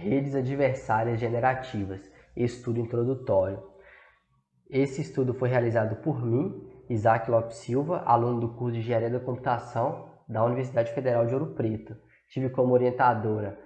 Redes adversárias generativas, estudo introdutório. Esse estudo foi realizado por mim, Isaac Lopes Silva, aluno do curso de Engenharia da Computação da Universidade Federal de Ouro Preto. Tive como orientadora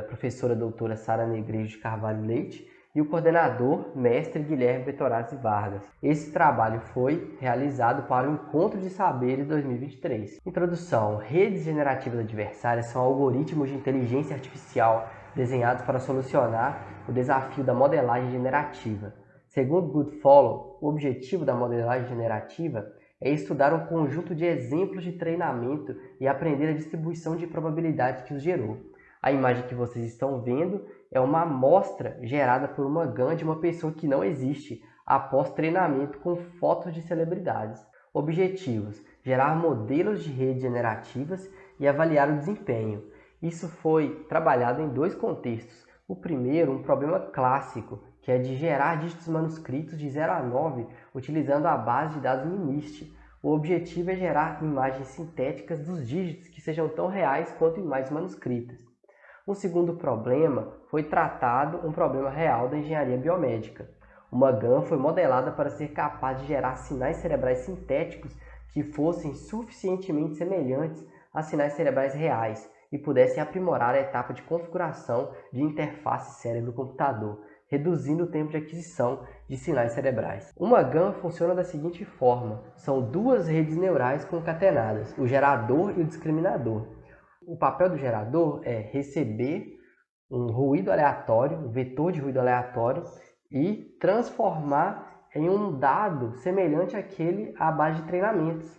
professora doutora Sara Negreiros de Carvalho Leite e o coordenador, mestre Guilherme Betorazzi Vargas. Esse trabalho foi realizado para o Encontro de Saberes 2023. Introdução. Redes generativas adversárias são algoritmos de inteligência artificial desenhados para solucionar o desafio da modelagem generativa. Segundo Goodfellow, o objetivo da modelagem generativa é estudar um conjunto de exemplos de treinamento e aprender a distribuição de probabilidade que os gerou. A imagem que vocês estão vendo é uma amostra gerada por uma GAN de uma pessoa que não existe após treinamento com fotos de celebridades. Objetivos: gerar modelos de redes generativas e avaliar o desempenho. Isso foi trabalhado em dois contextos. O primeiro, um problema clássico, que é de gerar dígitos manuscritos de 0 a 9 utilizando a base de dados MNIST. O objetivo é gerar imagens sintéticas dos dígitos que sejam tão reais quanto imagens manuscritas. O segundo problema foi tratado um problema real da engenharia biomédica. Uma GAN foi modelada para ser capaz de gerar sinais cerebrais sintéticos que fossem suficientemente semelhantes a sinais cerebrais reais e pudessem aprimorar a etapa de configuração de interface cérebro-computador, reduzindo o tempo de aquisição de sinais cerebrais. Uma GAN funciona da seguinte forma: são duas redes neurais concatenadas, o gerador e o discriminador. O papel do gerador é receber um ruído aleatório, um vetor de ruído aleatório, e transformar em um dado semelhante àquele à base de treinamentos,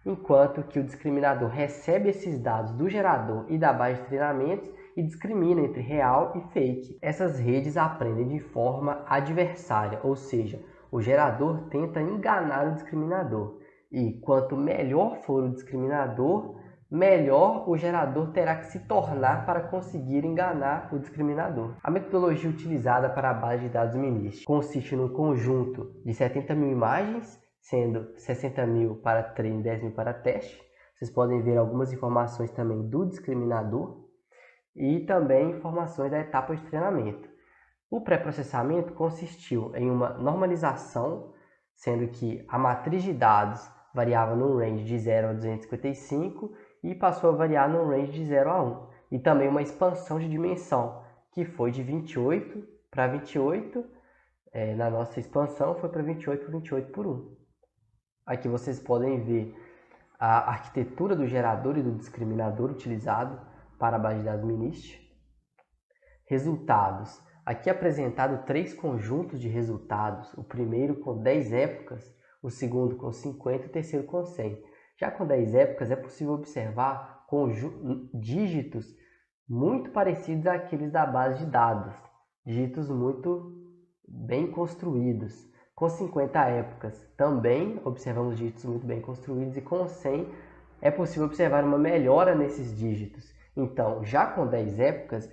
enquanto que o discriminador recebe esses dados do gerador e da base de treinamentos e discrimina entre real e fake. Essas redes aprendem de forma adversária, ou seja, o gerador tenta enganar o discriminador. E quanto melhor for o discriminador, melhor o gerador terá que se tornar para conseguir enganar o discriminador. A metodologia utilizada para a base de dados MNIST consiste num conjunto de 70.000 imagens, sendo 60.000 para treino e 10.000 para teste. Vocês podem ver algumas informações também do discriminador e também informações da etapa de treinamento. O pré-processamento consistiu em uma normalização, sendo que a matriz de dados variava num range de 0 a 255 e passou a variar num range de 0 a 1. E também uma expansão de dimensão, que foi de 28 para 28, na nossa expansão foi para 28 por 28 por 1. Aqui vocês podem ver a arquitetura do gerador e do discriminador utilizado para a base de dados MNIST. Resultados. Aqui é apresentado 3 conjuntos de resultados, o primeiro com 10 épocas, o segundo com 50 e o terceiro com 100. Já com 10 épocas é possível observar dígitos muito parecidos àqueles da base de dados, dígitos muito bem construídos. Com 50 épocas também observamos dígitos muito bem construídos e com 100 é possível observar uma melhora nesses dígitos. Então, já com 10 épocas,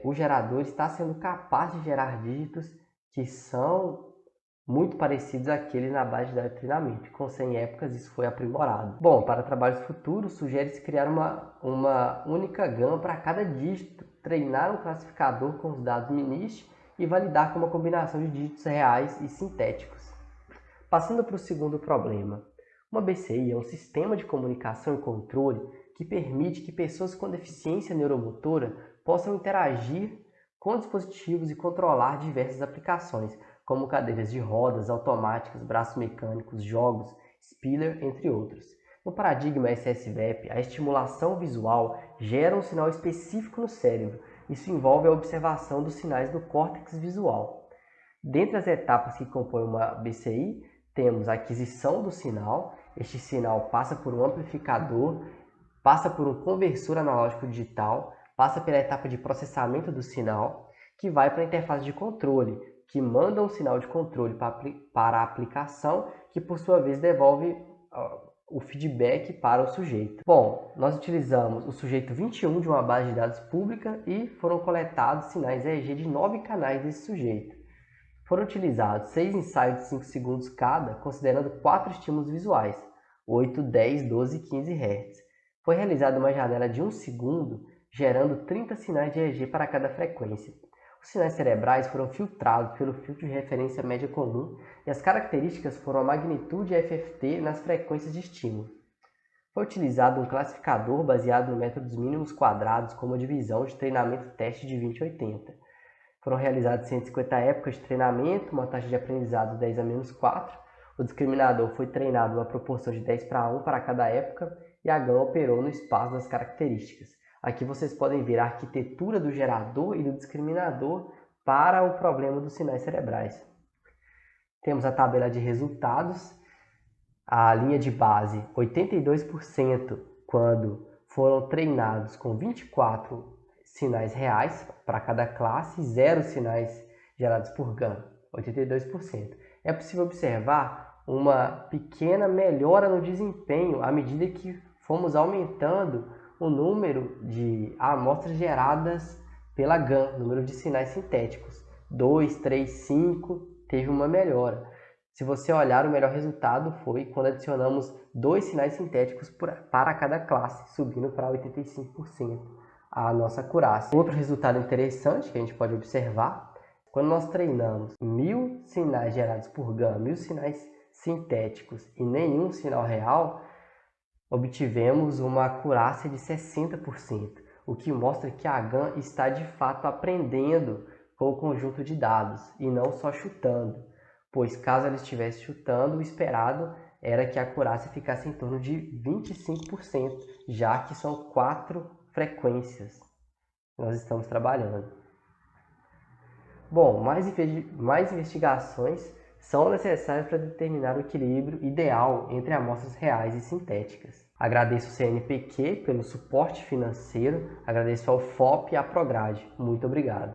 o gerador está sendo capaz de gerar dígitos que são muito parecidos àqueles na base de treinamento. Com 100 épocas, isso foi aprimorado. Bom, para trabalhos futuros, sugere-se criar uma única GAN para cada dígito, treinar um classificador com os dados MNIST e validar com uma combinação de dígitos reais e sintéticos. Passando para o segundo problema. Uma BCI é um sistema de comunicação e controle que permite que pessoas com deficiência neuromotora possam interagir com dispositivos e controlar diversas aplicações, como cadeiras de rodas, automáticas, braços mecânicos, jogos, spiller, entre outros. No paradigma SSVEP, a estimulação visual gera um sinal específico no cérebro. Isso envolve a observação dos sinais do córtex visual. Dentre as etapas que compõem uma BCI, temos a aquisição do sinal. Este sinal passa por um amplificador, passa por um conversor analógico digital, passa pela etapa de processamento do sinal, que vai para a interface de controle, que manda um sinal de controle para a aplicação, que por sua vez devolve o feedback para o sujeito. Bom, nós utilizamos o sujeito 21 de uma base de dados pública e foram coletados sinais EEG de 9 canais desse sujeito. Foram utilizados 6 ensaios de 5 segundos cada, considerando 4 estímulos visuais, 8, 10, 12 e 15 Hz. Foi realizada uma janela de 1 segundo gerando 30 sinais de EEG para cada frequência. Os sinais cerebrais foram filtrados pelo filtro de referência média comum e as características foram a magnitude FFT nas frequências de estímulo. Foi utilizado um classificador baseado no método dos mínimos quadrados como a divisão de treinamento teste de 20/80. Foram realizadas 150 épocas de treinamento, uma taxa de aprendizado 10-4. O discriminador foi treinado numa proporção de 10:1 para cada época e a GAN operou no espaço das características. Aqui vocês podem ver a arquitetura do gerador e do discriminador para o problema dos sinais cerebrais. Temos a tabela de resultados, a linha de base 82% quando foram treinados com 24 sinais reais para cada classe e 0 sinais gerados por GAN, 82%. É possível observar uma pequena melhora no desempenho à medida que fomos aumentando o número de amostras geradas pela GAN, número de sinais sintéticos. 2, 3, 5, teve uma melhora. Se você olhar, o melhor resultado foi quando adicionamos 2 sinais sintéticos para cada classe, subindo para 85% a nossa acurácia. Outro resultado interessante que a gente pode observar, quando nós treinamos 1000 sinais gerados por GAN, 1000 sinais sintéticos e nenhum sinal real, obtivemos uma acurácia de 60%, o que mostra que a GAN está de fato aprendendo com o conjunto de dados e não só chutando, pois caso ela estivesse chutando, o esperado era que a acurácia ficasse em torno de 25%, já que são 4 frequências que nós estamos trabalhando. Bom, mais investigações são necessárias para determinar o equilíbrio ideal entre amostras reais e sintéticas. Agradeço ao CNPq pelo suporte financeiro, agradeço ao FOP e à Prograde. Muito obrigado.